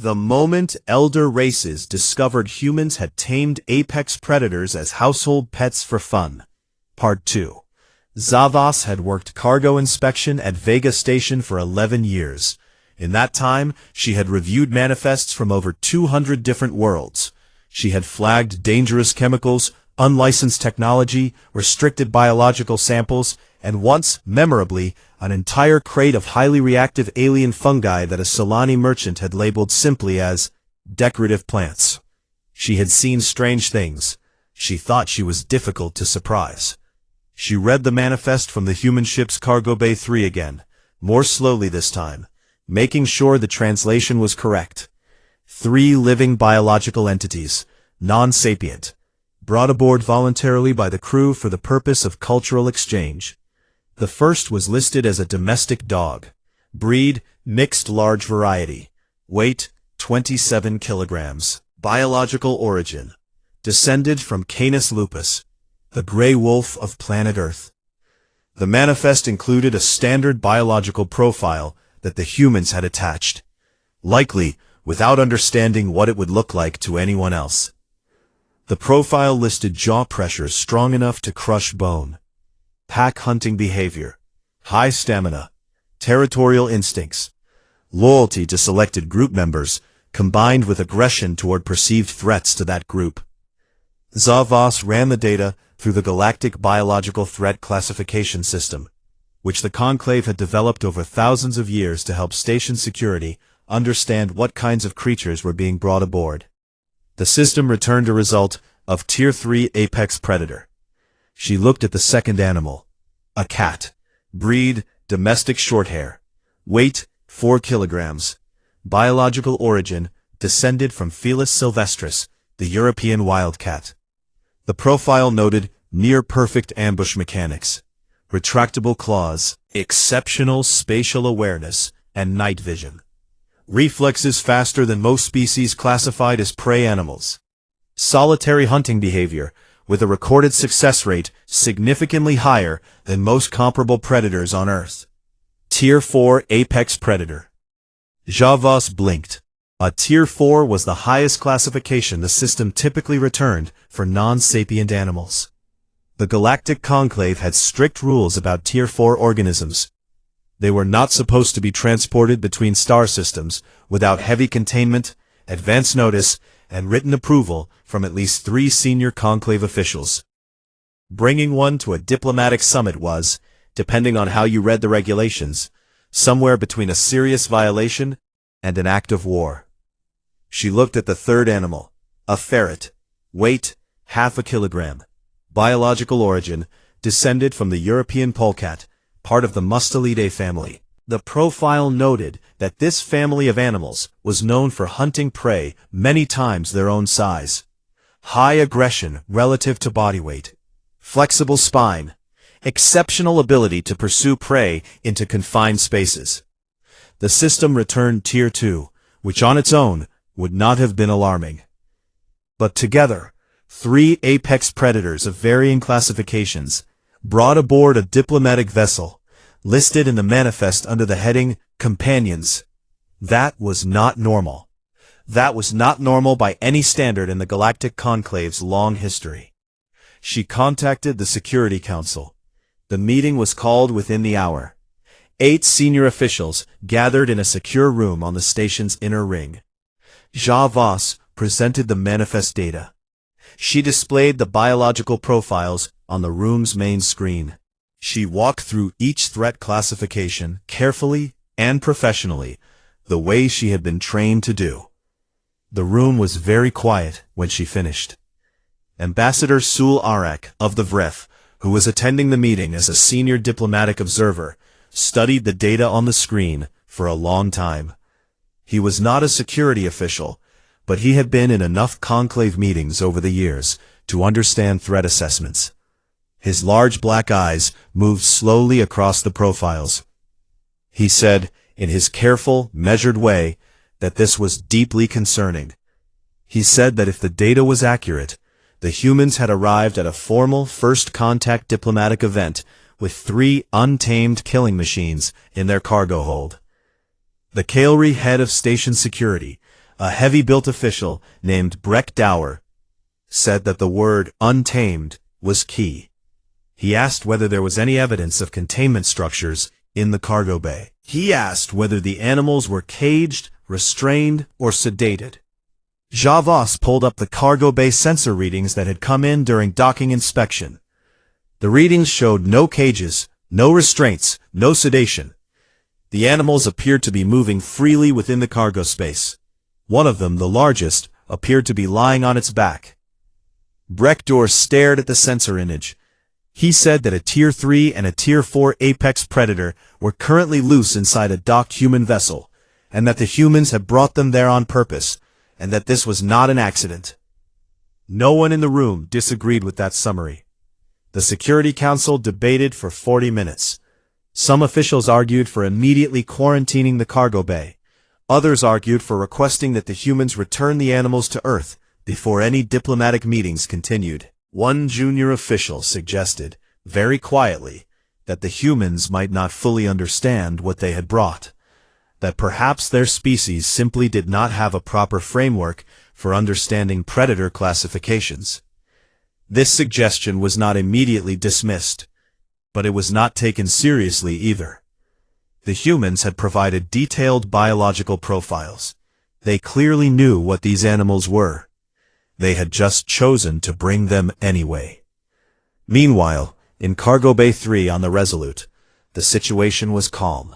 The moment elder races discovered humans had tamed apex predators as household pets for fun. Part 2. Zavas had worked cargo inspection at Vega Station for 11 years. In that time, she had reviewed manifests from over 200 different worlds. She had flagged dangerous chemicals, unlicensed technology, restricted biological samples, and once, memorably, an entire crate of highly reactive alien fungi that a Solani merchant had labeled simply as decorative plants. She had seen strange things. She thought she was difficult to surprise. She read the manifest from the human ship's cargo bay 3 again, more slowly this time, making sure the translation was correct. 3 living biological entities, non-sapient, brought aboard voluntarily by the crew for the purpose of cultural exchange. The first was listed as a domestic dog. Breed, mixed large variety. Weight, 27 kilograms. Biological origin. Descended from Canis lupus, the gray wolf of planet Earth. The manifest included a standard biological profile that the humans had attached, likely without understanding what it would look like to anyone else. The profile listed jaw pressures strong enough to crush bone, pack hunting behavior, high stamina, territorial instincts, loyalty to selected group members, combined with aggression toward perceived threats to that group. Zavas ran the data through the Galactic Biological Threat Classification System, which the Conclave had developed over thousands of years to help station security understand what kinds of creatures were being brought aboard. The system returned a result of Tier 3 apex predator. She looked at the second animal, a cat. Breed, domestic shorthair. Weight, 4 kilograms. Biological origin, descended from Felis sylvestris, the European wildcat. The profile noted near-perfect ambush mechanics, retractable claws, exceptional spatial awareness, and night vision. Reflexes faster than most species classified as prey animals. Solitary hunting behavior, with a recorded success rate significantly higher than most comparable predators on Earth. Tier 4 apex predator. Zavas blinked. A Tier 4 was the highest classification the system typically returned for non-sapient animals. The Galactic Conclave had strict rules about Tier 4 organisms. They were not supposed to be transported between star systems without heavy containment, advance notice, and written approval from at least 3 senior Conclave officials. Bringing one to a diplomatic summit was, depending on how you read the regulations, somewhere between a serious violation and an act of war. She looked at the third animal, a ferret. Weight, 0.5 kilogram. Biological origin, descended from the European polecat, part of the Mustelidae family. The profile noted that this family of animals was known for hunting prey many times their own size. High aggression relative to body weight. Flexible spine. Exceptional ability to pursue prey into confined spaces. The system returned Tier 2, which on its own would not have been alarming. But together, 3 apex predators of varying classifications brought aboard a diplomatic vessel, listed in the manifest under the heading Companions. That was not normal. That was not normal by any standard in the Galactic Conclave's long history. She contacted the Security Council. The meeting was called within the hour. 8 senior officials gathered in a secure room on the station's inner ring. Zavas presented the manifest data. She displayed the biological profiles on the room's main screen. She walked through each threat classification carefully and professionally, the way she had been trained to do. The room was very quiet when she finished. Ambassador Sul Arak of the Vref, who was attending the meeting as a senior diplomatic observer, studied the data on the screen for a long time. He was not a security official, but he had been in enough conclave meetings over the years to understand threat assessments. His large black eyes moved slowly across the profiles. He said, in his careful, measured way, that this was deeply concerning. He said that if the data was accurate, the humans had arrived at a formal first-contact diplomatic event with 3 untamed killing machines in their cargo hold. The Kailri head of station security, A heavy-built official named Breck Dower said that the word untamed was key. He asked whether there was any evidence of containment structures in the cargo bay. He asked whether the animals were caged, restrained, or sedated. Javas pulled up the cargo bay sensor readings that had come in during docking inspection. The readings showed no cages, no restraints, no sedation. The animals appeared to be moving freely within the cargo space. One of them, the largest, appeared to be lying on its back. Breckdor stared at the sensor image. He said that a Tier 3 and a Tier 4 apex predator were currently loose inside a docked human vessel, and that the humans had brought them there on purpose, and that this was not an accident. No one in the room disagreed with that summary. The Security Council debated for 40 minutes. Some officials argued for immediately quarantining the cargo bay. Others argued for requesting that the humans return the animals to Earth before any diplomatic meetings continued. One junior official suggested, very quietly, that the humans might not fully understand what they had brought, that perhaps their species simply did not have a proper framework for understanding predator classifications. This suggestion was not immediately dismissed, but it was not taken seriously either. The humans had provided detailed biological profiles. They clearly knew what these animals were. They had just chosen to bring them anyway. Meanwhile, in Cargo Bay 3 on the Resolute, the situation was calm.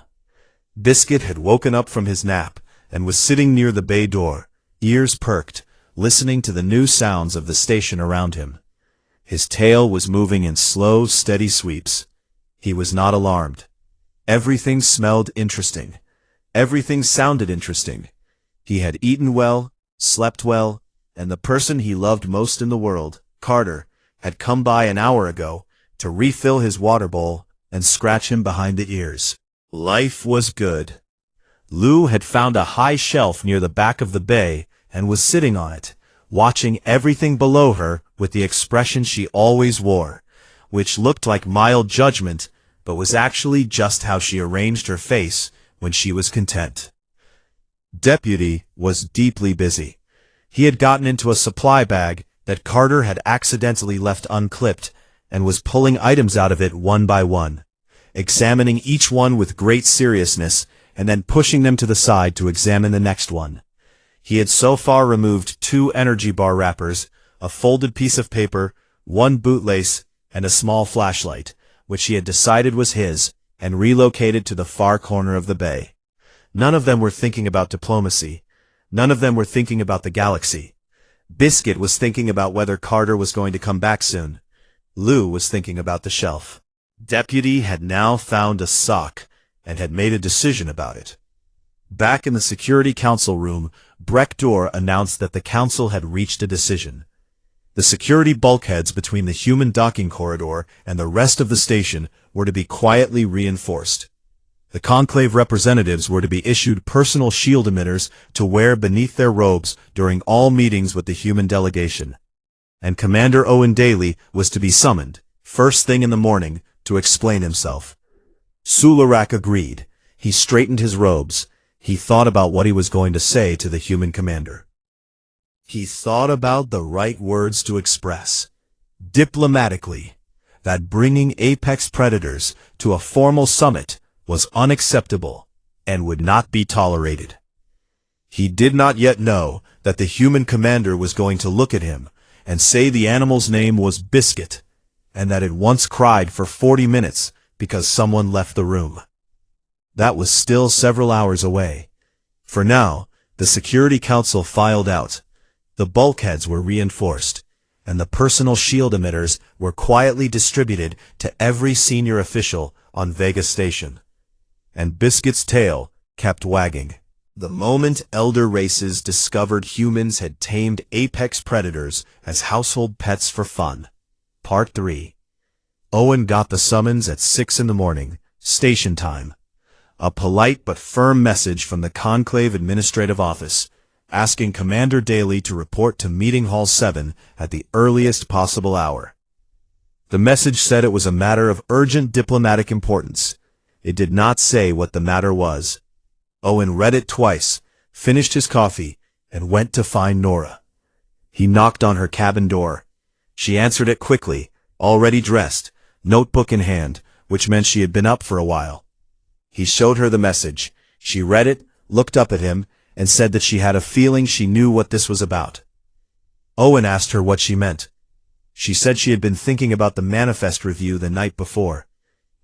Biscuit had woken up from his nap and was sitting near the bay door, ears perked, listening to the new sounds of the station around him. His tail was moving in slow, steady sweeps. He was not alarmed. Everything smelled interesting. Everything sounded interesting. He had eaten well, slept well, and the person he loved most in the world, Carter, had come by an hour ago to refill his water bowl and scratch him behind the ears. Life was good. Lou had found a high shelf near the back of the bay and was sitting on it, watching everything below her with the expression she always wore, which looked like mild judgment, but was actually just how she arranged her face when she was content. Deputy was deeply busy. He had gotten into a supply bag that Carter had accidentally left unclipped and was pulling items out of it one by one, examining each one with great seriousness and then pushing them to the side to examine the next one. He had so far removed 2 energy bar wrappers, a folded piece of paper, 1 bootlace, and a small flashlight, which he had decided was his, and relocated to the far corner of the bay. None of them were thinking about diplomacy. None of them were thinking about the galaxy. Biscuit was thinking about whether Carter was going to come back soon. Lou was thinking about the shelf. Deputy had now found a sock and had made a decision about it. Back in the Security Council room, Breckdor announced that the Council had reached a decision. The security bulkheads between the human docking corridor and the rest of the station were to be quietly reinforced. The Conclave representatives were to be issued personal shield emitters to wear beneath their robes during all meetings with the human delegation. And Commander Owen Daly was to be summoned, first thing in the morning, to explain himself. Sularak agreed. He straightened his robes. He thought about what he was going to say to the human commander. He thought about the right words to express, diplomatically, that bringing apex predators to a formal summit was unacceptable and would not be tolerated. He did not yet know that the human commander was going to look at him and say the animal's name was Biscuit, and that it once cried for 40 minutes because someone left the room. That was still several hours away. For now, the Security Council filed out. The bulkheads were reinforced, and the personal shield emitters were quietly distributed to every senior official on Vega Station. And Biscuit's tail kept wagging. The moment elder races discovered humans had tamed apex predators as household pets for fun. Part 3. Owen got the summons at 6 in the morning, station time. A polite but firm message from the Conclave Administrative Office, asking Commander Daly to report to Meeting Hall 7 at the earliest possible hour. The message said it was a matter of urgent diplomatic importance. It did not say what the matter was. Owen read it twice, finished his coffee, and went to find Nora. He knocked on her cabin door. She answered it quickly, already dressed, notebook in hand, which meant she had been up for a while. He showed her the message. She read it, looked up at him, and said that she had a feeling she knew what this was about. Owen asked her what she meant. She said she had been thinking about the manifest review the night before,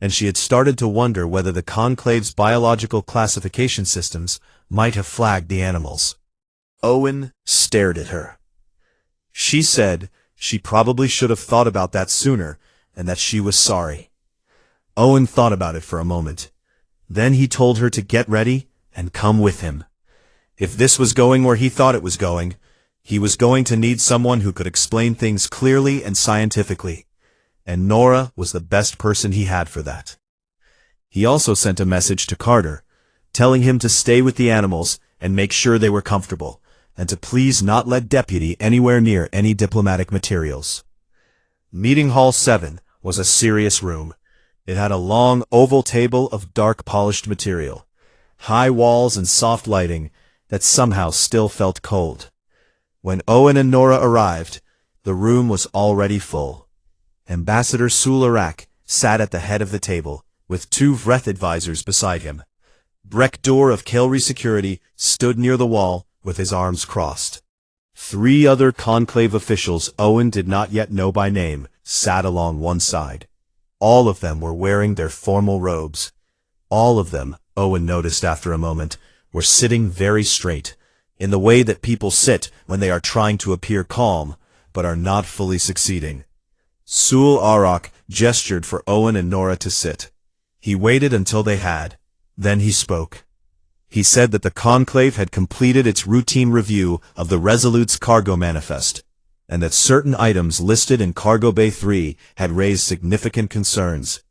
and she had started to wonder whether the Conclave's biological classification systems might have flagged the animals. Owen stared at her. She said she probably should have thought about that sooner, and that she was sorry. Owen thought about it for a moment. Then he told her to get ready and come with him. If this was going where he thought it was going, he was going to need someone who could explain things clearly and scientifically, and Nora was the best person he had for that. He also sent a message to Carter, telling him to stay with the animals and make sure they were comfortable, and to please not let Deputy anywhere near any diplomatic materials. Meeting Hall 7 was a serious room. It had a long oval table of dark polished material, high walls and soft lighting that somehow still felt cold. When Owen and Nora arrived, the room was already full. Ambassador Sularak sat at the head of the table, with two Vreth advisors beside him. Breck Door of Kelry Security stood near the wall with his arms crossed. Three other Conclave officials Owen did not yet know by name sat along one side. All of them were wearing their formal robes. All of them, Owen noticed after a moment, were sitting very straight, in the way that people sit when they are trying to appear calm, but are not fully succeeding. Sul Arak gestured for Owen and Nora to sit. He waited until they had. Then he spoke. He said that the Conclave had completed its routine review of the Resolute's cargo manifest, and that certain items listed in Cargo Bay 3 had raised significant concerns.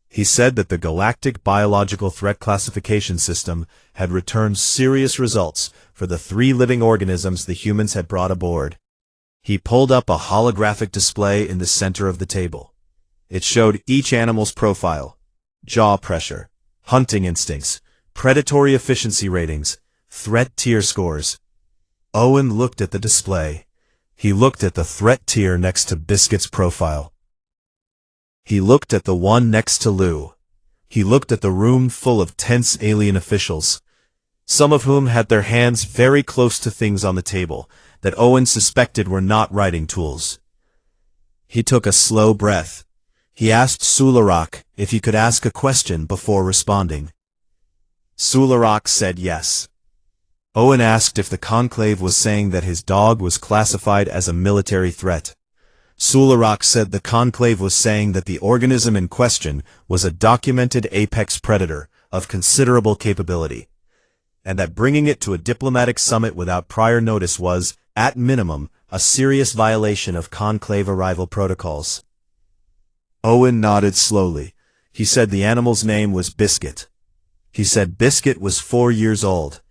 He said that the Galactic Biological Threat Classification System had returned serious results for the 3 living organisms the humans had brought aboard. He pulled up a holographic display in the center of the table. It showed each animal's profile, jaw pressure, hunting instincts, predatory efficiency ratings, threat tier scores. Owen looked at the display. He looked at the threat tier next to Biscuit's profile. He looked at the one next to Lou. He looked at the room full of tense alien officials, some of whom had their hands very close to things on the table that Owen suspected were not writing tools. He took a slow breath. He asked Sularak if he could ask a question before responding. Sularak said yes. Owen asked if the Conclave was saying that his dog was classified as a military threat. Sularak said the Conclave was saying that the organism in question was a documented apex predator of considerable capability, and that bringing it to a diplomatic summit without prior notice was, at minimum, a serious violation of Conclave arrival protocols. Owen nodded slowly. He said the animal's name was Biscuit. He said Biscuit was 4 years old.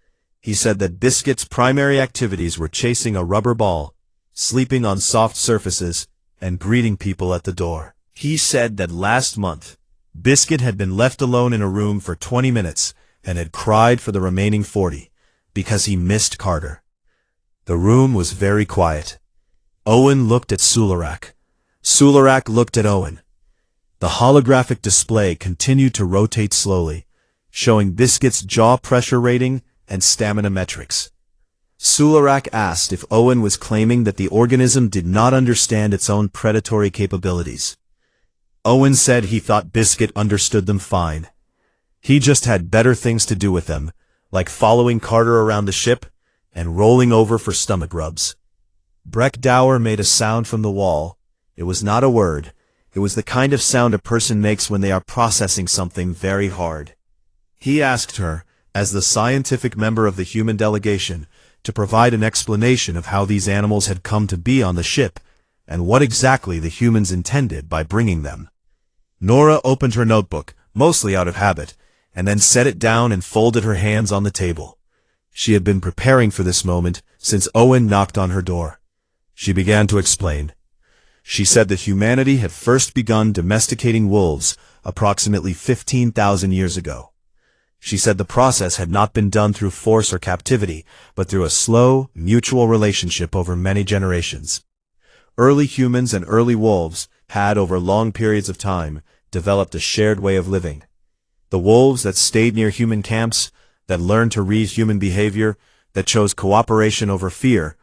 He said that Biscuit's primary activities were chasing a rubber ball, sleeping on soft surfaces, and greeting people at the door. He said that last month, Biscuit had been left alone in a room for 20 minutes and had cried for the remaining 40 because he missed Carter. The room was very quiet. Owen looked at Sularak. Sularak looked at Owen. The holographic display continued to rotate slowly, showing Biscuit's jaw pressure rating and stamina metrics. Sularak asked if Owen was claiming that the organism did not understand its own predatory capabilities. Owen said he thought Biscuit understood them fine. He just had better things to do with them, like following Carter around the ship and rolling over for stomach rubs. Breck Dower made a sound from the wall. It was not a word. It was the kind of sound a person makes when they are processing something very hard. He asked her, as the scientific member of the human delegation, to provide an explanation of how these animals had come to be on the ship, and what exactly the humans intended by bringing them. Nora opened her notebook, mostly out of habit, and then set it down and folded her hands on the table. She had been preparing for this moment since Owen knocked on her door. She began to explain. She said that humanity had first begun domesticating wolves approximately 15,000 years ago. She said the process had not been done through force or captivity, but through a slow, mutual relationship over many generations. Early humans and early wolves had, over long periods of time, developed a shared way of living. The wolves that stayed near human camps, that learned to read human behavior, that chose cooperation over fear,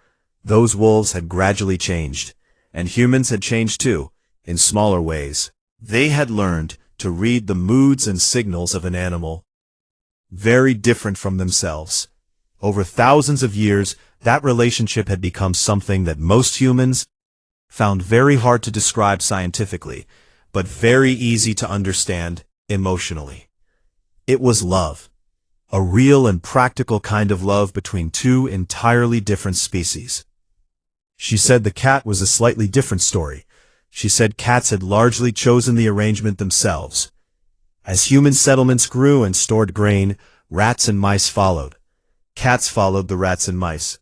those wolves had gradually changed, and humans had changed too, in smaller ways. They had learned to read the moods and signals of an animal, very different from themselves. Over thousands of years, that relationship had become something that most humans found very hard to describe scientifically, but very easy to understand emotionally. It was love. A real and practical kind of love between two entirely different species. She said the cat was a slightly different story. She said cats had largely chosen the arrangement themselves. As human settlements grew and stored grain, rats and mice followed. Cats followed the rats and mice.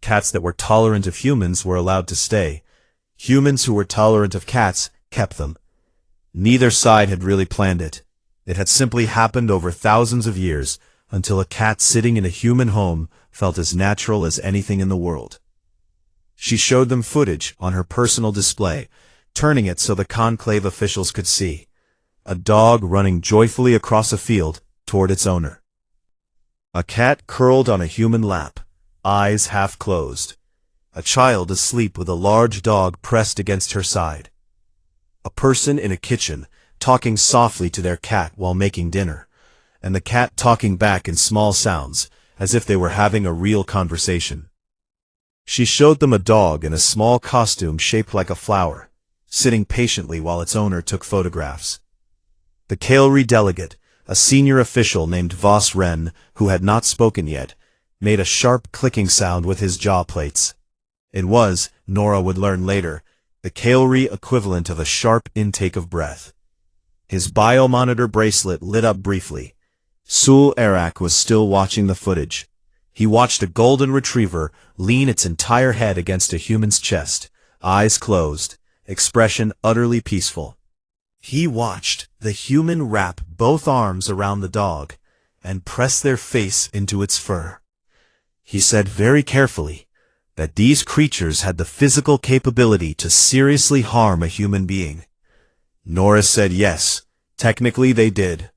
Cats that were tolerant of humans were allowed to stay. Humans who were tolerant of cats kept them. Neither side had really planned it. It had simply happened over thousands of years, until a cat sitting in a human home felt as natural as anything in the world. She showed them footage on her personal display, turning it so the conclave officials could see. A dog running joyfully across a field toward its owner. A cat curled on a human lap, eyes half closed. A child asleep with a large dog pressed against her side. A person in a kitchen talking softly to their cat while making dinner, and the cat talking back in small sounds, as if they were having a real conversation. She showed them a dog in a small costume shaped like a flower, sitting patiently while its owner took photographs. The Kailri delegate, a senior official named Voss Wren, who had not spoken yet, made a sharp clicking sound with his jaw plates. It was, Nora would learn later, the Kailri equivalent of a sharp intake of breath. His biomonitor bracelet lit up briefly. Sul Arak was still watching the footage. He watched a golden retriever lean its entire head against a human's chest, eyes closed, expression utterly peaceful. He watched the human wrap both arms around the dog and press their face into its fur. He said very carefully that these creatures had the physical capability to seriously harm a human being. Nora said yes, technically they did.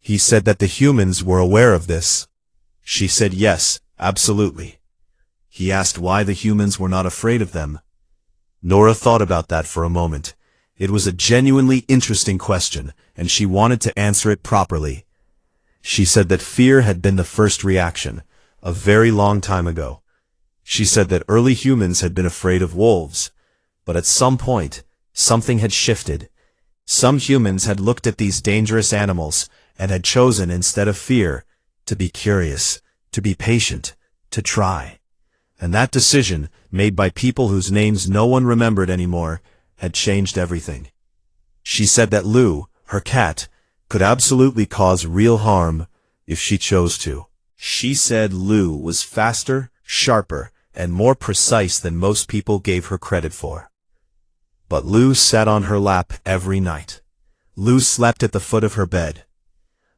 He said that the humans were aware of this. She said yes, absolutely. He asked why the humans were not afraid of them. Nora thought about that for a moment. It was a genuinely interesting question, and she wanted to answer it properly. She said that fear had been the first reaction, a very long time ago. She said that early humans had been afraid of wolves, but at some point, something had shifted. Some humans had looked at these dangerous animals and had chosen, instead of fear, to be curious, to be patient, to try. And that decision, made by people whose names no one remembered anymore, had changed everything. She said that Lou, her cat, could absolutely cause real harm if she chose to. She said Lou was faster, sharper, and more precise than most people gave her credit for. But Lou sat on her lap every night. Lou slept at the foot of her bed.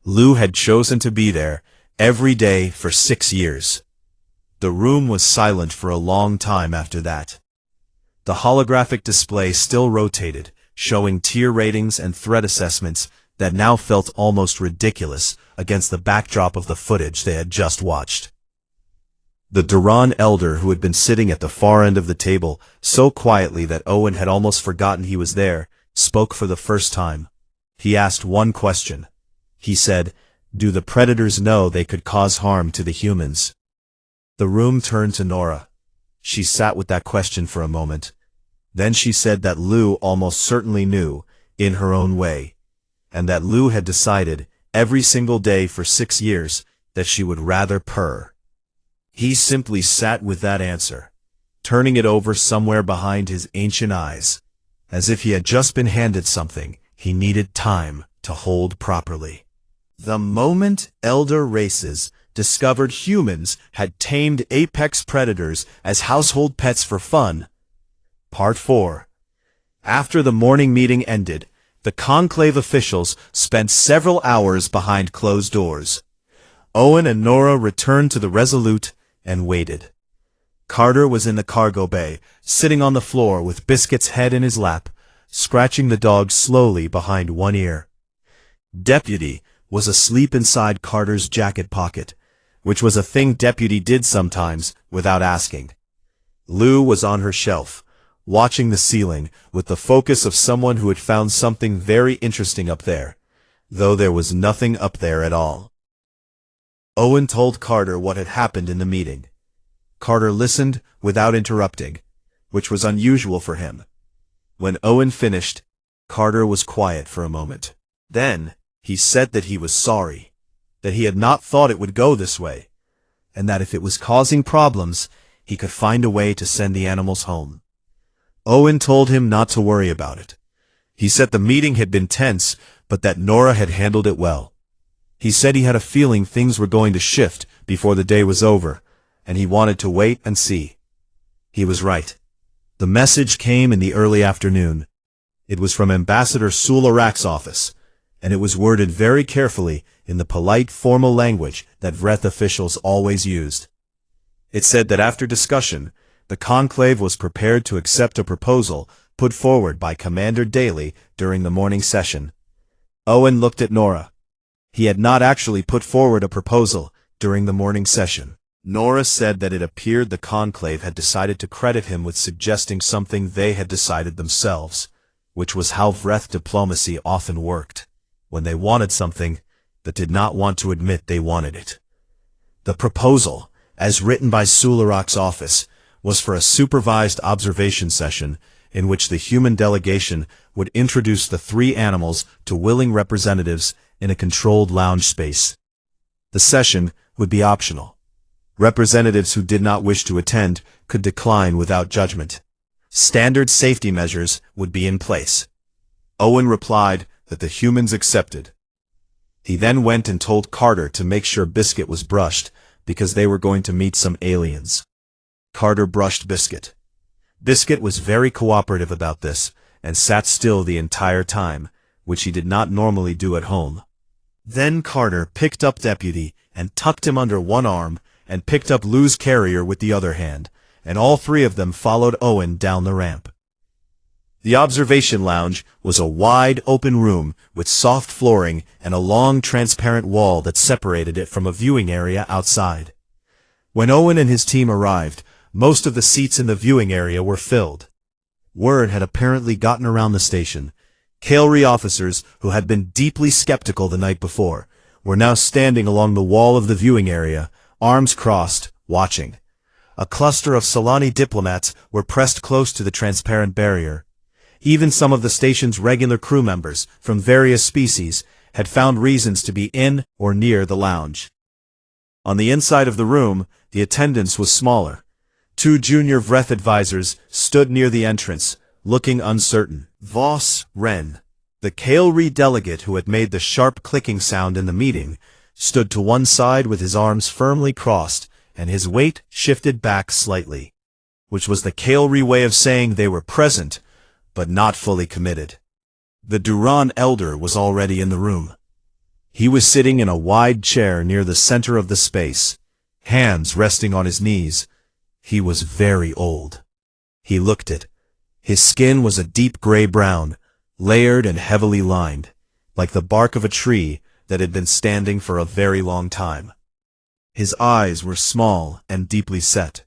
Lou had chosen to be there every day for 6 years. The room was silent for a long time after that. The holographic display still rotated, showing tier ratings and threat assessments that now felt almost ridiculous against the backdrop of the footage they had just watched. The Duran elder, who had been sitting at the far end of the table so quietly that Owen had almost forgotten he was there, spoke for the first time. He asked one question. He said, "Do the predators know they could cause harm to the humans?" The room turned to Nora. She sat with that question for a moment. Then she said that Lou almost certainly knew, in her own way, and that Lou had decided, every single day for 6 years, that she would rather purr. He simply sat with that answer, turning it over somewhere behind his ancient eyes, as if he had just been handed something he needed time to hold properly. The moment elder races discovered humans had tamed apex predators as household pets for fun. Part 4. After the morning meeting ended, The conclave officials spent several hours behind closed doors. Owen and Nora returned to the Resolute and waited. Carter was in the cargo bay, sitting on the floor with Biscuit's head in his lap, scratching the dog slowly behind one ear. Deputy was asleep inside Carter's jacket pocket, which was a thing Deputy did sometimes without asking. Lou was on her shelf, watching the ceiling with the focus of someone who had found something very interesting up there, though there was nothing up there at all. Owen told Carter what had happened in the meeting. Carter listened without interrupting, which was unusual for him. When Owen finished, Carter was quiet for a moment. Then, he said that he was sorry, that he had not thought it would go this way, and that if it was causing problems, he could find a way to send the animals home. Owen told him not to worry about it. He said the meeting had been tense, but that Nora had handled it well. He said he had a feeling things were going to shift before the day was over, and he wanted to wait and see. He was right. The message came in the early afternoon. It was from Ambassador Sularak's office, and it was worded very carefully in the polite, formal language that Vreth officials always used. It said that after discussion, the conclave was prepared to accept a proposal put forward by Commander Daly during the morning session. Owen looked at Nora. He had not actually put forward a proposal during the morning session. Nora said that it appeared the conclave had decided to credit him with suggesting something they had decided themselves, which was how Vreth diplomacy often worked, when they wanted something, but did not want to admit they wanted it. The proposal, as written by Sularak's office, was for a supervised observation session in which the human delegation would introduce the three animals to willing representatives in a controlled lounge space. The session would be optional. Representatives who did not wish to attend could decline without judgment. Standard safety measures would be in place. Owen replied that the humans accepted. He then went and told Carter to make sure Biscuit was brushed, because they were going to meet some aliens. Carter brushed Biscuit. Biscuit was very cooperative about this, and sat still the entire time, which he did not normally do at home. Then Carter picked up Deputy and tucked him under one arm, and picked up Lou's carrier with the other hand, and all three of them followed Owen down the ramp. The observation lounge was a wide, open room with soft flooring and a long, transparent wall that separated it from a viewing area outside. When Owen and his team arrived, most of the seats in the viewing area were filled. Word had apparently gotten around the station. Cavalry officers, who had been deeply skeptical the night before, were now standing along the wall of the viewing area, arms crossed, watching. A cluster of Solani diplomats were pressed close to the transparent barrier. Even some of the station's regular crew members, from various species, had found reasons to be in or near the lounge. On the inside of the room, the attendance was smaller. Two junior Vreth advisors stood near the entrance, looking uncertain. Voss Wren, the Cavalry delegate who had made the sharp clicking sound in the meeting, stood to one side with his arms firmly crossed and his weight shifted back slightly, which was the Cavalry way of saying they were present, but not fully committed. The Duran elder was already in the room. He was sitting in a wide chair near the center of the space, hands resting on his knees. He was very old. He looked it. His skin was a deep gray-brown, layered and heavily lined, like the bark of a tree that had been standing for a very long time. His eyes were small and deeply set.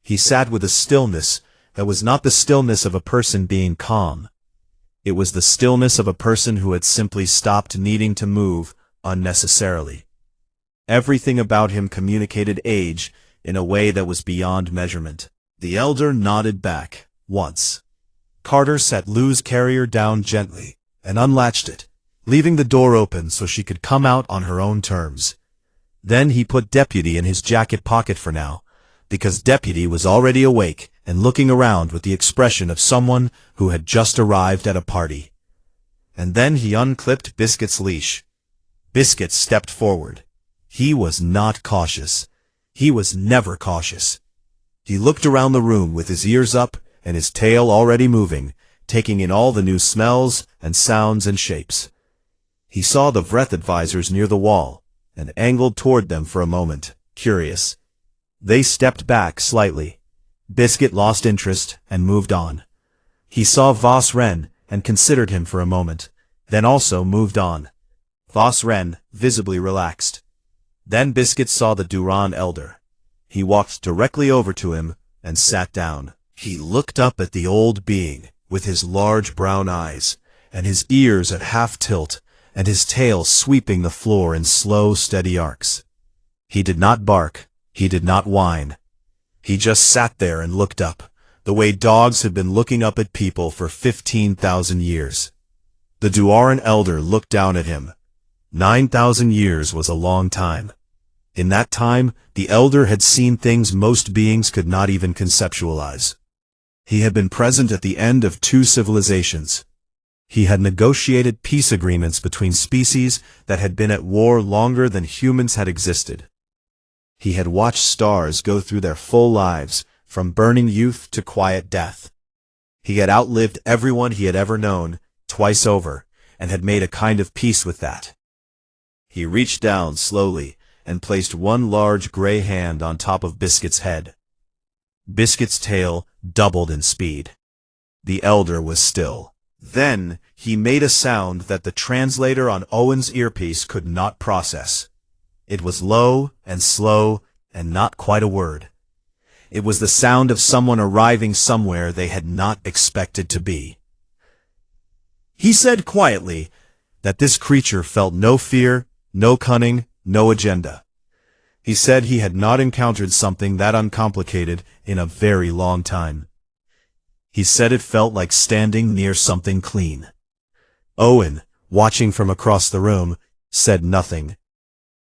He sat with a stillness that was not the stillness of a person being calm. It was the stillness of a person who had simply stopped needing to move unnecessarily. Everything about him communicated age in a way that was beyond measurement. The elder nodded back, once. Carter set Lou's carrier down gently and unlatched it, leaving the door open so she could come out on her own terms. Then he put Deputy in his jacket pocket for now, because Deputy was already awake and looking around with the expression of someone who had just arrived at a party. And then he unclipped Biscuit's leash. Biscuit stepped forward. He was not cautious. He was never cautious. He looked around the room with his ears up and his tail already moving, taking in all the new smells and sounds and shapes. He saw the Vreth advisors near the wall, and angled toward them for a moment, curious. They stepped back slightly. Biscuit lost interest and moved on. He saw Voss Ren and considered him for a moment, then also moved on. Voss Ren visibly relaxed. Then Biscuit saw the Duran elder. He walked directly over to him and sat down. He looked up at the old being, with his large brown eyes, and his ears at half tilt, and his tail sweeping the floor in slow, steady arcs. He did not bark, he did not whine. He just sat there and looked up, the way dogs had been looking up at people for 15,000 years. The Duran elder looked down at him. 9,000 years was a long time. In that time, the elder had seen things most beings could not even conceptualize. He had been present at the end of 2 civilizations. He had negotiated peace agreements between species that had been at war longer than humans had existed. He had watched stars go through their full lives, from burning youth to quiet death. He had outlived everyone he had ever known, twice over, and had made a kind of peace with that. He reached down slowly and placed one large gray hand on top of Biscuit's head. Biscuit's tail doubled in speed. The elder was still. Then he made a sound that the translator on Owen's earpiece could not process. It was low and slow and not quite a word. It was the sound of someone arriving somewhere they had not expected to be. He said quietly that this creature felt no fear, no cunning, no agenda. He said he had not encountered something that uncomplicated in a very long time. He said it felt like standing near something clean. Owen, watching from across the room, said nothing.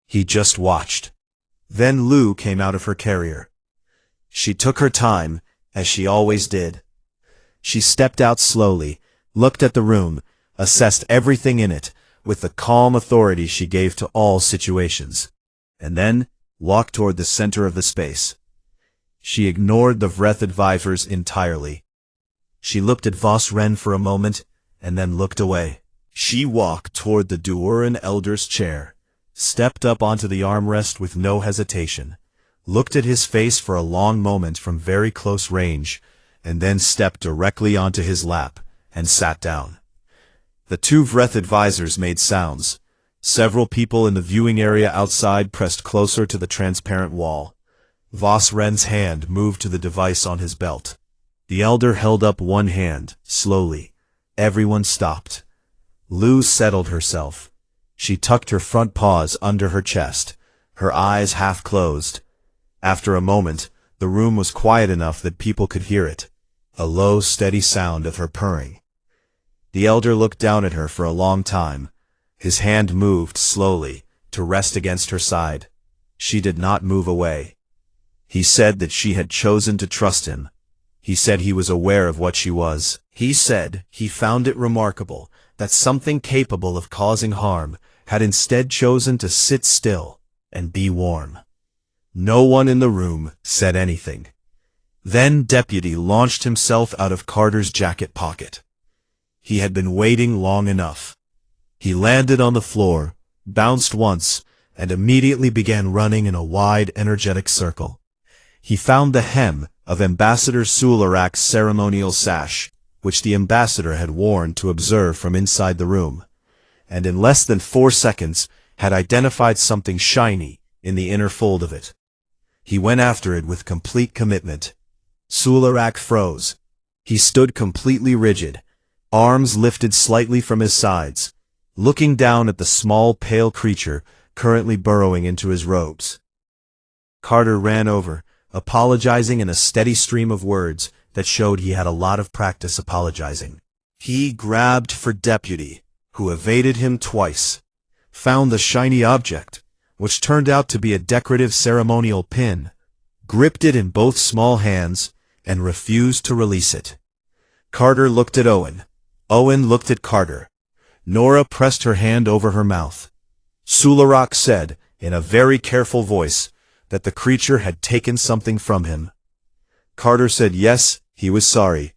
He just watched. Then Lou came out of her carrier. She took her time, as she always did. She stepped out slowly, looked at the room, assessed everything in it, with the calm authority she gave to all situations, and then walked toward the center of the space. She ignored the Vreth advisors entirely. She looked at Voss Ren for a moment, and then looked away. She walked toward the Duran elder's chair, stepped up onto the armrest with no hesitation, looked at his face for a long moment from very close range, and then stepped directly onto his lap, and sat down. The 2 Vreth advisors made sounds. Several people in the viewing area outside pressed closer to the transparent wall. Voss Ren's hand moved to the device on his belt. The elder held up one hand, slowly. Everyone stopped. Lou settled herself. She tucked her front paws under her chest, her eyes half closed. After a moment, the room was quiet enough that people could hear it, a low, steady sound of her purring. The elder looked down at her for a long time. His hand moved slowly to rest against her side. She did not move away. He said that she had chosen to trust him. He said he was aware of what she was. He said he found it remarkable that something capable of causing harm had instead chosen to sit still and be warm. No one in the room said anything. Then Deputy launched himself out of Carter's jacket pocket. He had been waiting long enough. He landed on the floor, bounced once, and immediately began running in a wide, energetic circle. He found the hem of Ambassador Sularak's ceremonial sash, which the ambassador had worn to observe from inside the room, and in less than 4 seconds had identified something shiny in the inner fold of it. He went after it with complete commitment. Sularak froze. He stood completely rigid, arms lifted slightly from his sides, looking down at the small, pale creature currently burrowing into his robes. Carter ran over, apologizing in a steady stream of words that showed he had a lot of practice apologizing. He grabbed for Deputy, who evaded him twice, found the shiny object, which turned out to be a decorative ceremonial pin, gripped it in both small hands, and refused to release it. Carter looked at Owen. Owen looked at Carter. Nora pressed her hand over her mouth. Sularak said, in a very careful voice, that the creature had taken something from him. Carter said yes, he was sorry.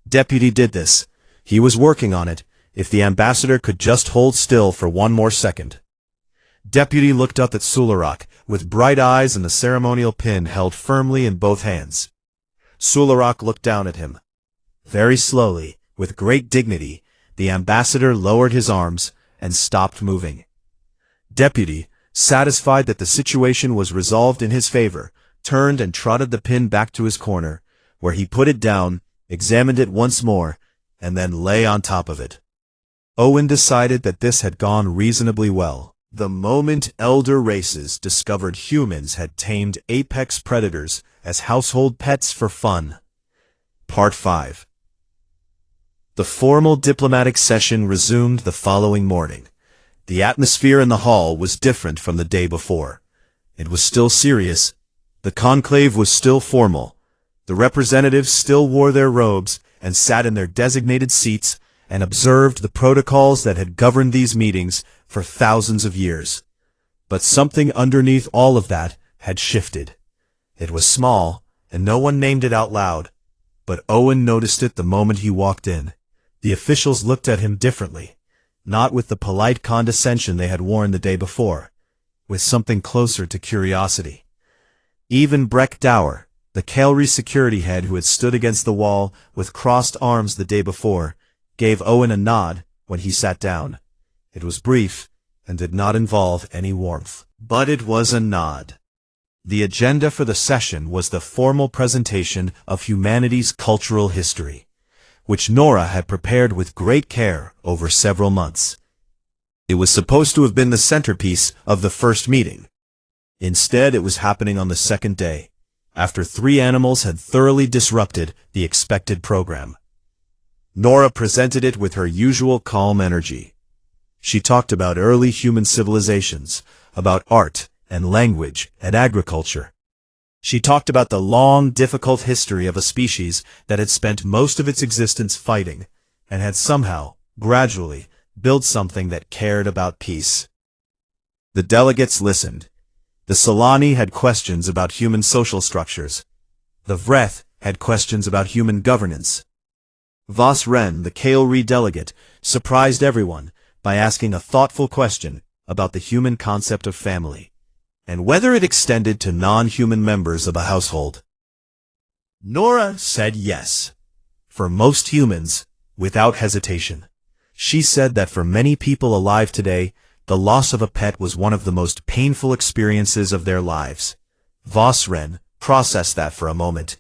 Deputy did this, He was working on it, if the ambassador could just hold still for one more second. Deputy looked up at Sularak, with bright eyes and the ceremonial pin held firmly in both hands. Sularak looked down at him. Very slowly, with great dignity, the ambassador lowered his arms and stopped moving. Deputy, satisfied that the situation was resolved in his favor, turned and trotted the pin back to his corner, where he put it down, examined it once more, and then lay on top of it. Owen decided that this had gone reasonably well. The moment elder races discovered humans had tamed apex predators as household pets for fun. Part 5. The formal diplomatic session resumed the following morning. The atmosphere in the hall was different from the day before. It was still serious. The conclave was still formal. The representatives still wore their robes and sat in their designated seats and observed the protocols that had governed these meetings for thousands of years. But something underneath all of that had shifted. It was small, and no one named it out loud, but Owen noticed it the moment he walked in. The officials looked at him differently, not with the polite condescension they had worn the day before, with something closer to curiosity. Even Breck Dower, the Cavalry security head who had stood against the wall with crossed arms the day before, gave Owen a nod when he sat down. It was brief and did not involve any warmth, but it was a nod. The agenda for the session was the formal presentation of humanity's cultural history, which Nora had prepared with great care over several months. It was supposed to have been the centerpiece of the first meeting. Instead, it was happening on the second day, after 3 animals had thoroughly disrupted the expected program. Nora presented it with her usual calm energy. She talked about early human civilizations, about art and language and agriculture. She talked about the long, difficult history of a species that had spent most of its existence fighting, and had somehow, gradually, built something that cared about peace. The delegates listened. The Solani had questions about human social structures. The Vreth had questions about human governance. Voss Ren, the Cavalry delegate, surprised everyone by asking a thoughtful question about the human concept of family, and whether it extended to non-human members of a household. Nora said yes, for most humans, without hesitation. She said that for many people alive today, the loss of a pet was one of the most painful experiences of their lives. Voss Ren processed that for a moment.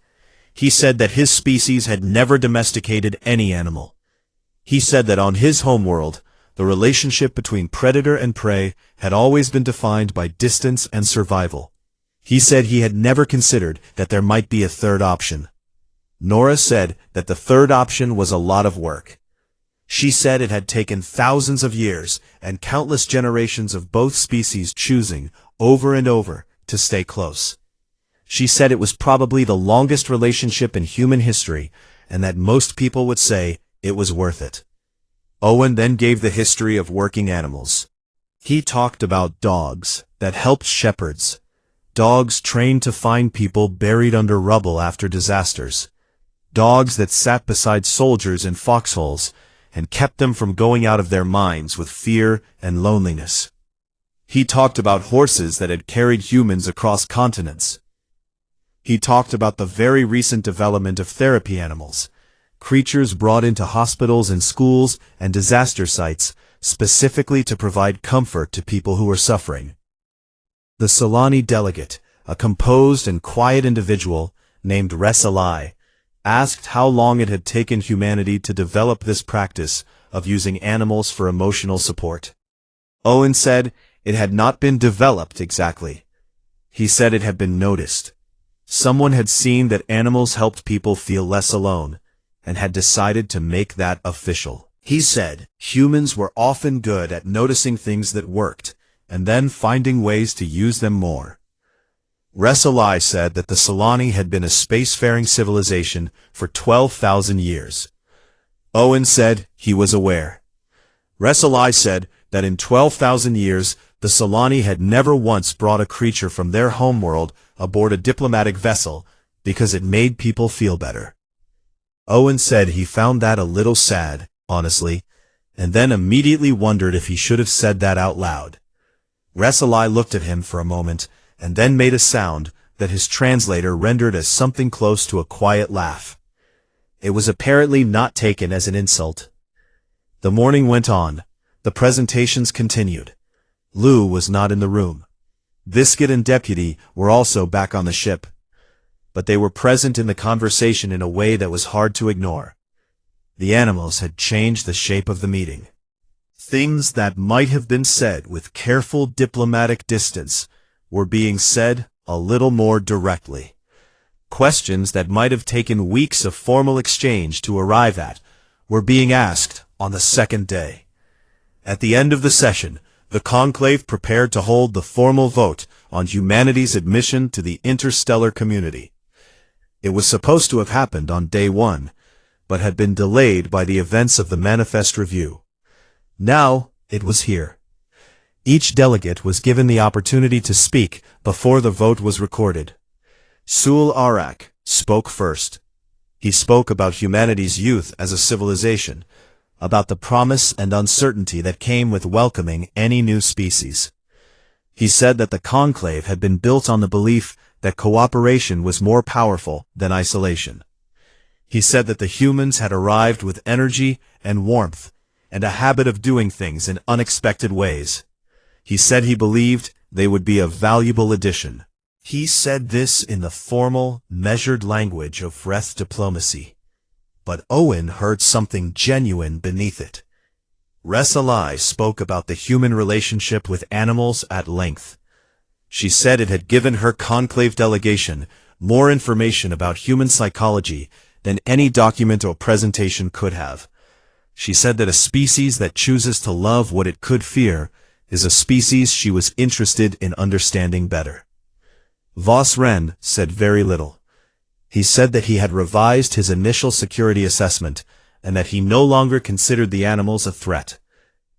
He said that his species had never domesticated any animal. He said that on his homeworld, the relationship between predator and prey had always been defined by distance and survival. He said he had never considered that there might be a third option. Nora said that the third option was a lot of work. She said it had taken thousands of years and countless generations of both species choosing, over and over, to stay close. She said it was probably the longest relationship in human history, and that most people would say it was worth it. Owen then gave the history of working animals. He talked about dogs that helped shepherds, dogs trained to find people buried under rubble after disasters, dogs that sat beside soldiers in foxholes and kept them from going out of their minds with fear and loneliness. He talked about horses that had carried humans across continents. He talked about the very recent development of therapy animals, creatures brought into hospitals and schools and disaster sites specifically to provide comfort to people who were suffering. The Solani delegate, a composed and quiet individual named Resalai, asked how long it had taken humanity to develop this practice of using animals for emotional support. Owen said it had not been developed exactly. He said it had been noticed. Someone had seen that animals helped people feel less alone, and had decided to make that official. He said humans were often good at noticing things that worked, and then finding ways to use them more. Resalai said that the Solani had been a spacefaring civilization for 12,000 years. Owen said he was aware. Resalai said that in 12,000 years, the Solani had never once brought a creature from their homeworld aboard a diplomatic vessel because it made people feel better. Owen said he found that a little sad. honestly, and then immediately wondered if he should have said that out loud. Resalai looked at him for a moment, and then made a sound that his translator rendered as something close to a quiet laugh. It was apparently not taken as an insult. The morning went on. The presentations continued. Lou was not in the room. Biscuit and Deputy were also back on the ship, but they were present in the conversation in a way that was hard to ignore. The animals had changed the shape of the meeting. Things that might have been said with careful diplomatic distance were being said a little more directly. Questions that might have taken weeks of formal exchange to arrive at were being asked on the second day. At the end of the session, the conclave prepared to hold the formal vote on humanity's admission to the interstellar community. It was supposed to have happened on day one, but had been delayed by the events of the Manifest Review. Now, it was here. Each delegate was given the opportunity to speak before the vote was recorded. Sul Arak spoke first. He spoke about humanity's youth as a civilization, about the promise and uncertainty that came with welcoming any new species. He said that the conclave had been built on the belief that cooperation was more powerful than isolation. He said that the humans had arrived with energy and warmth, and a habit of doing things in unexpected ways. He said he believed they would be a valuable addition. He said this in the formal, measured language of Vreth diplomacy. But Owen heard something genuine beneath it. Resalai spoke about the human relationship with animals at length. She said it had given her conclave delegation more information about human psychology than any document or presentation could have. She said that a species that chooses to love what it could fear is a species she was interested in understanding better. Voss Ren said very little. He said that he had revised his initial security assessment and that he no longer considered the animals a threat.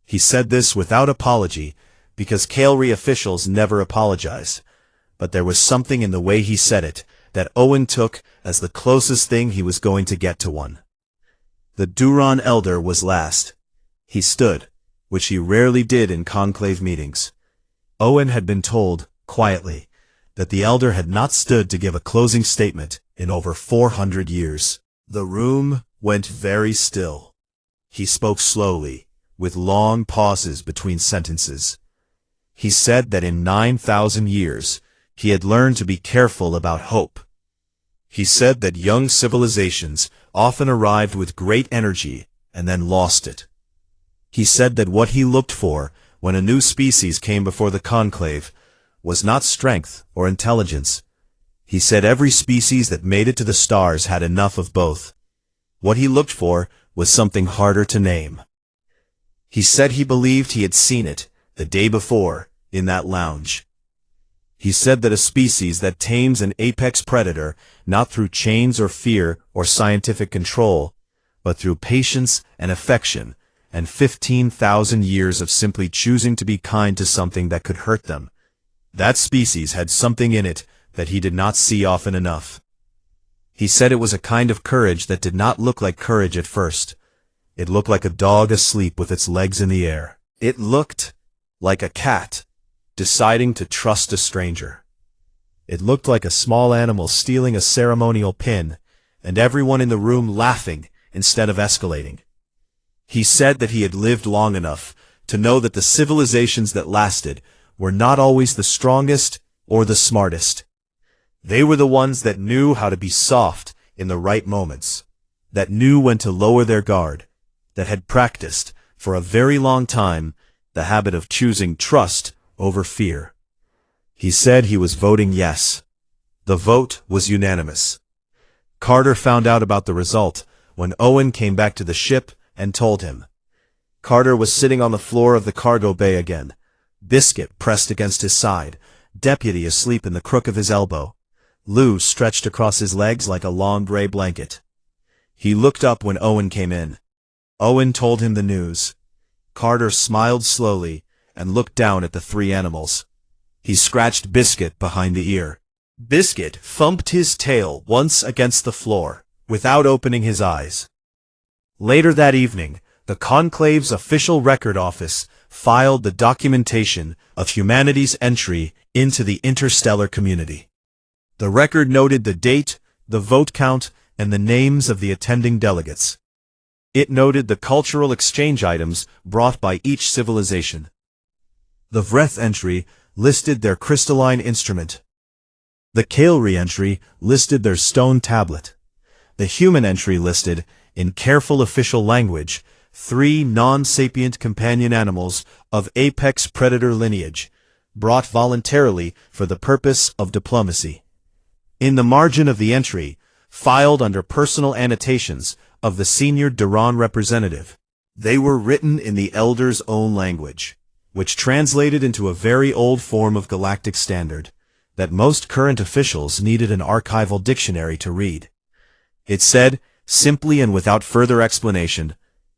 He said this without apology because Kael'ri officials never apologized, but there was something in the way he said it that Owen took as the closest thing he was going to get to one. The Duran elder was last. He stood, which he rarely did in conclave meetings. Owen had been told, quietly, that the elder had not stood to give a closing statement in over 400 years. The room went very still. He spoke slowly, with long pauses between sentences. He said that in 9,000 years, he had learned to be careful about hope. He said that young civilizations often arrived with great energy and then lost it. He said that what he looked for when a new species came before the conclave was not strength or intelligence. He said every species that made it to the stars had enough of both. What he looked for was something harder to name. He said he believed he had seen it the day before in that lounge. He said that a species that tames an apex predator not through chains or fear or scientific control, but through patience and affection and 15,000 years of simply choosing to be kind to something that could hurt them. That species had something in it that he did not see often enough. He said it was a kind of courage that did not look like courage at first. It looked like a dog asleep with its legs in the air. It looked like a cat deciding to trust a stranger. It looked like a small animal stealing a ceremonial pin, and everyone in the room laughing instead of escalating. He said that he had lived long enough to know that the civilizations that lasted were not always the strongest or the smartest. They were the ones that knew how to be soft in the right moments, that knew when to lower their guard, that had practiced, for a very long time, the habit of choosing trust over fear. He said he was voting yes. The vote was unanimous. Carter found out about the result when Owen came back to the ship and told him. Carter was sitting on the floor of the cargo bay again, Biscuit pressed against his side, Deputy asleep in the crook of his elbow, Lou stretched across his legs like a long gray blanket. He looked up when Owen came in. Owen told him the news. Carter smiled slowly and looked down at the three animals. He scratched Biscuit behind the ear. Biscuit thumped his tail once against the floor, without opening his eyes. Later that evening, The Conclave's official record office filed the documentation of humanity's entry into the interstellar community. The record noted the date, the vote count, and the names of the attending delegates. It noted the cultural exchange items brought by each civilization. The Vreth entry listed their crystalline instrument. The Kael'ri entry listed their stone tablet. The human entry listed, in careful official language, 3 non-sapient companion animals of apex predator lineage, brought voluntarily for the purpose of diplomacy. In the margin of the entry, filed under personal annotations of the senior Duran representative, they were written in the Elder's own language, which translated into a very old form of galactic standard that most current officials needed an archival dictionary to read. It said, simply and without further explanation,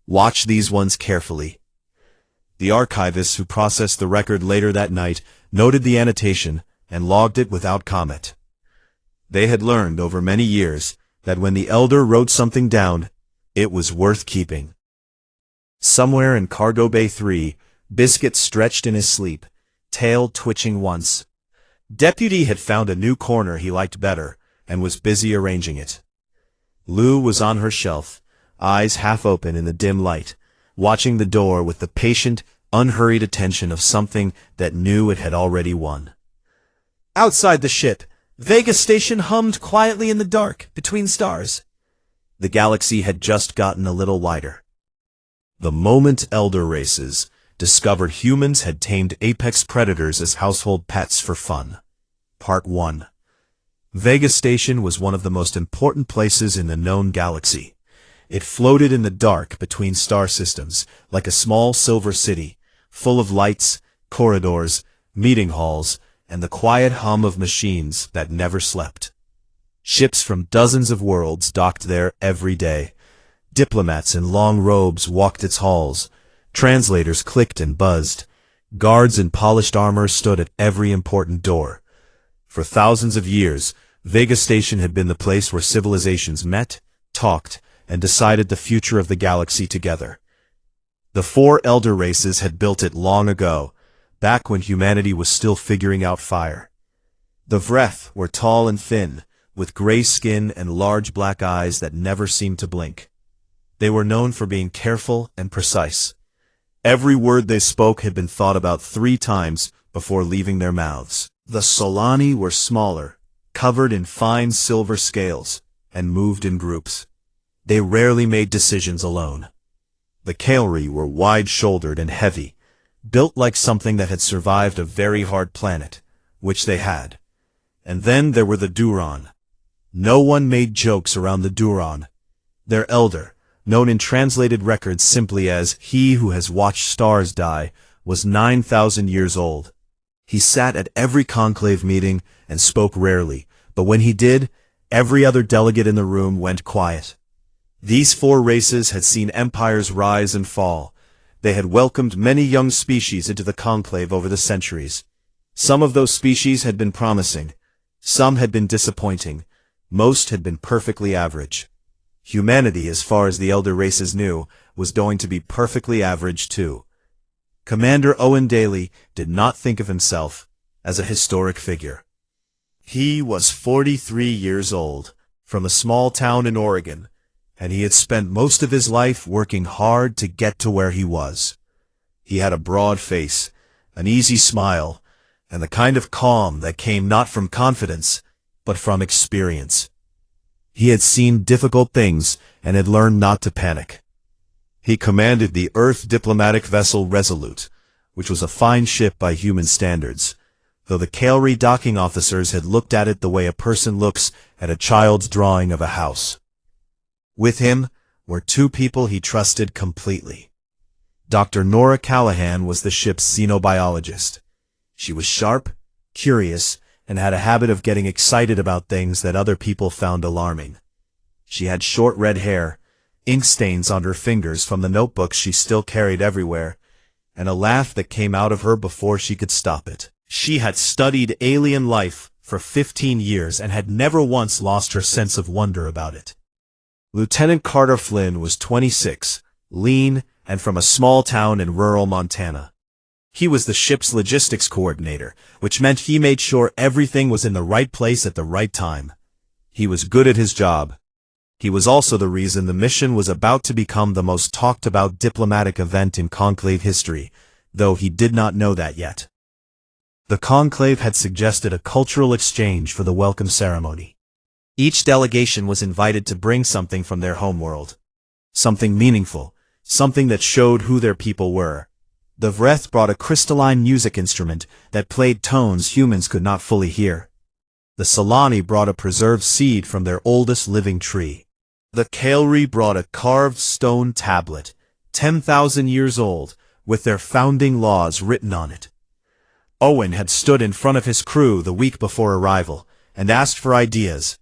"Watch these ones carefully." The archivists who processed the record later that night noted the annotation and logged it without comment. They had learned over many years that when the Elder wrote something down, it was worth keeping. Somewhere in Cargo Bay 3, Biscuit stretched in his sleep, tail twitching once. Deputy had found a new corner he liked better and was busy arranging it. Lou was on her shelf, eyes half open in the dim light, watching the door with the patient, unhurried attention of something that knew it had already won. Outside the ship, Vega Station hummed quietly in the dark, between stars. The galaxy had just gotten a little lighter. The moment Elder races discovered humans had tamed apex predators as household pets for fun. Part 1. Vega Station was one of the most important places in the known galaxy. It floated in the dark between star systems, like a small silver city, full of lights, corridors, meeting halls, and the quiet hum of machines that never slept. Ships from dozens of worlds docked there every day. Diplomats in long robes walked its halls. Translators clicked and buzzed. Guards in polished armor stood at every important door. For thousands of years, Vega Station had been the place where civilizations met, talked, and decided the future of the galaxy together. The 4 Elder races had built it long ago, back when humanity was still figuring out fire. The Vreth were tall and thin, with gray skin and large black eyes that never seemed to blink. They were known for being careful and precise. Every word they spoke had been thought about 3 times before leaving their mouths. The Solani were smaller, covered in fine silver scales, and moved in groups. They rarely made decisions alone. The Kael'ri were wide-shouldered and heavy, built like something that had survived a very hard planet, which they had. And then there were the Duran. No one made jokes around the Duran. Their Elder, known in translated records simply as "he who has watched stars die," was 9,000 years old. He sat at every conclave meeting and spoke rarely, but when he did, every other delegate in the room went quiet. These 4 races had seen empires rise and fall. They had welcomed many young species into the conclave over the centuries. Some of those species had been promising. Some had been disappointing. Most had been perfectly average. Humanity, as far as the Elder races knew, was going to be perfectly average too. Commander Owen Daly did not think of himself as a historic figure. He was 43 years old, from a small town in Oregon, and he had spent most of his life working hard to get to where he was. He had a broad face, an easy smile, and the kind of calm that came not from confidence, but from experience. He had seen difficult things and had learned not to panic. He commanded the Earth diplomatic vessel Resolute, which was a fine ship by human standards, though the Kael'ri docking officers had looked at it the way a person looks at a child's drawing of a house. With him were 2 people he trusted completely. Dr. Nora Callahan was the ship's xenobiologist. She was sharp, curious, and had a habit of getting excited about things that other people found alarming. She had short red hair, ink stains on her fingers from the notebooks she still carried everywhere, and a laugh that came out of her before she could stop it. She had studied alien life for 15 years and had never once lost her sense of wonder about it. Lieutenant Carter Flynn was 26, lean and from a small town in rural Montana. He was the ship's logistics coordinator, which meant he made sure everything was in the right place at the right time. He was good at his job. He was also the reason the mission was about to become the most talked-about diplomatic event in Conclave history, though he did not know that yet. The Conclave had suggested a cultural exchange for the welcome ceremony. Each delegation was invited to bring something from their homeworld. Something meaningful, something that showed who their people were. The Vreth brought a crystalline music instrument that played tones humans could not fully hear. The Solani brought a preserved seed from their oldest living tree. The Kaelri brought a carved stone tablet, 10,000 years old, with their founding laws written on it. Owen had stood in front of his crew the week before arrival, and asked for ideas.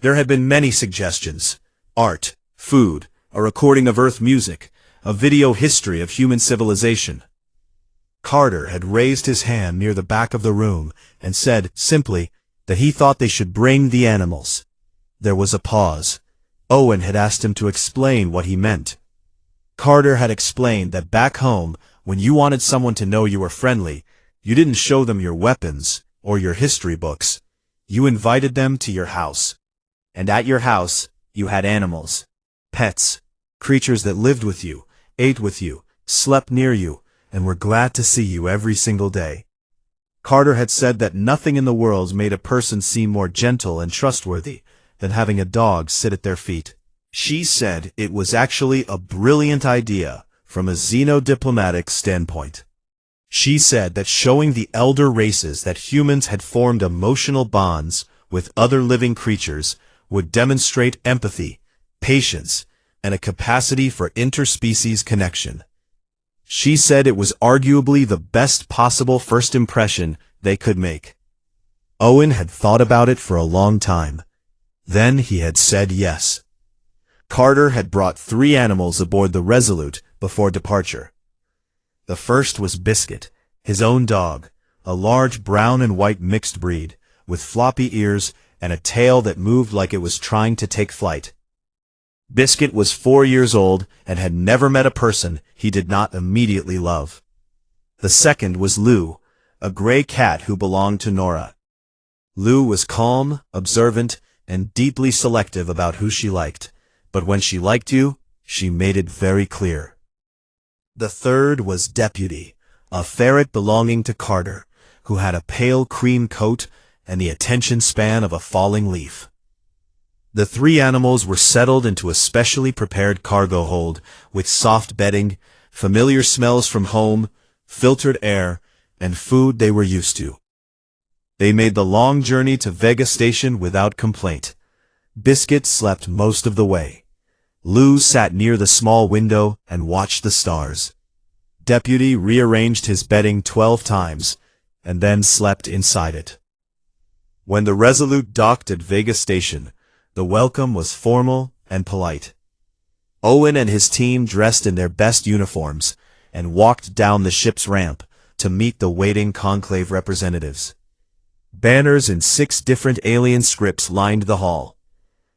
There had been many suggestions: art, food, a recording of Earth music, a video history of human civilization. Carter had raised his hand near the back of the room and said, simply, that he thought they should bring the animals. There was a pause. Owen had asked him to explain what he meant. Carter had explained that back home, when you wanted someone to know you were friendly, you didn't show them your weapons or your history books. You invited them to your house. And at your house, you had animals. Pets. Creatures that lived with you, ate with you, slept near you, and were glad to see you every single day. Carter had said that nothing in the world made a person seem more gentle and trustworthy than having a dog sit at their feet. She said it was actually a brilliant idea from a xenodiplomatic standpoint. She said that showing the elder races that humans had formed emotional bonds with other living creatures would demonstrate empathy, patience, and a capacity for interspecies connection. She said it was arguably the best possible first impression they could make. Owen had thought about it for a long time. Then he had said yes. Carter had brought 3 animals aboard the Resolute before departure. The first was Biscuit, his own dog, a large brown and white mixed breed, with floppy ears and a tail that moved like it was trying to take flight. Biscuit was 4 years old and had never met a person he did not immediately love. The second was Lou, a gray cat who belonged to Nora. Lou was calm, observant, and deeply selective about who she liked, but when she liked you, she made it very clear. The third was Deputy, a ferret belonging to Carter, who had a pale cream coat and the attention span of a falling leaf. The 3 animals were settled into a specially prepared cargo hold with soft bedding, familiar smells from home, filtered air, and food they were used to. They made the long journey to Vega Station without complaint. Biscuit slept most of the way. Lou sat near the small window and watched the stars. Deputy rearranged his bedding 12 times, and then slept inside it. When the Resolute docked at Vega Station, the welcome was formal and polite. Owen and his team dressed in their best uniforms and walked down the ship's ramp to meet the waiting Conclave representatives. Banners in 6 different alien scripts lined the hall.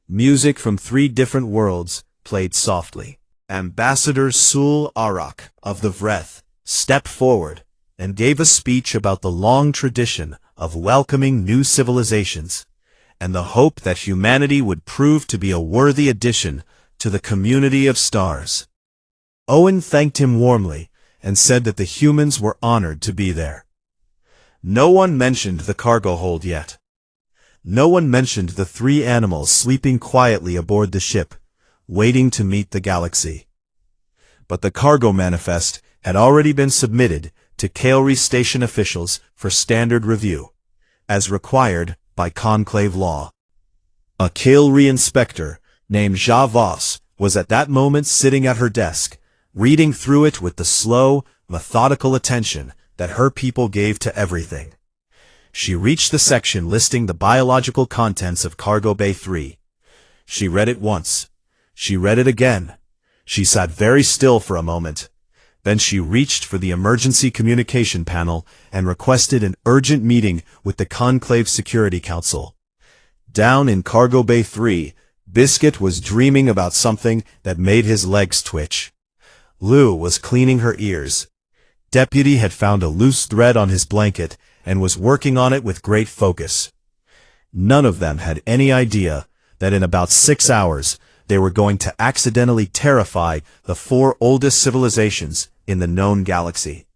Music from 3 different worlds played softly. Ambassador Sul Arak of the Vreth stepped forward and gave a speech about the long tradition of welcoming new civilizations and the hope that humanity would prove to be a worthy addition to the community of stars. Owen thanked him warmly and said that the humans were honored to be there. No one mentioned the cargo hold yet. No one mentioned the 3 animals sleeping quietly aboard the ship, waiting to meet the galaxy. But the cargo manifest had already been submitted to Kaelri Station officials for standard review, as required by Conclave law. A Kaelri inspector named Javos was at that moment sitting at her desk, reading through it with the slow, methodical attention that her people gave to everything. She reached the section listing the biological contents of Cargo Bay 3. She read it once. She read it again. She sat very still for a moment. Then she reached for the emergency communication panel and requested an urgent meeting with the Conclave Security Council. Down in Cargo Bay 3, Biscuit was dreaming about something that made his legs twitch. Lou was cleaning her ears. Deputy had found a loose thread on his blanket and was working on it with great focus. None of them had any idea that in about 6 hours they were going to accidentally terrify the 4 oldest civilizations in the known galaxy.